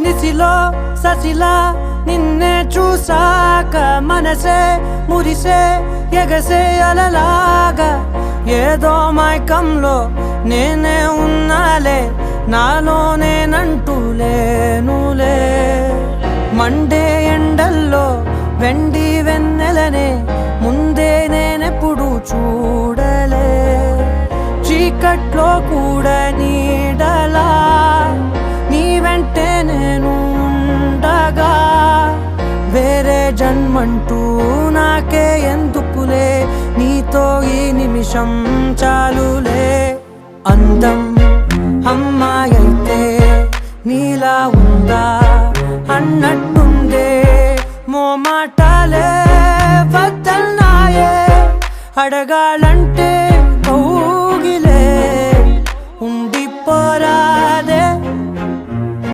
నిసిలో ససిలా నిన్నే చూసాక మనసే మురిసే ఎగసే అలలాగా ఏదో మైకంలో నేనే ఉన్నాలే నాలోనేనంటూ లేనులే మండే ఎండల్లో వెండి వెన్నెలనే ముందే నేనెప్పుడు చూడలే చీకట్లో కూడా నీడలా నీ వెంటే నేను ఉండగా వేరే జన్మంటూ నాకే ఎందుకులే నీతో ఈ నిమిషం చాలులే అందం అమ్మాయైతే నీలా ఉందా అన్నట్టుందే మోమాటాలే వద్దన్నాయే అడగాలంటే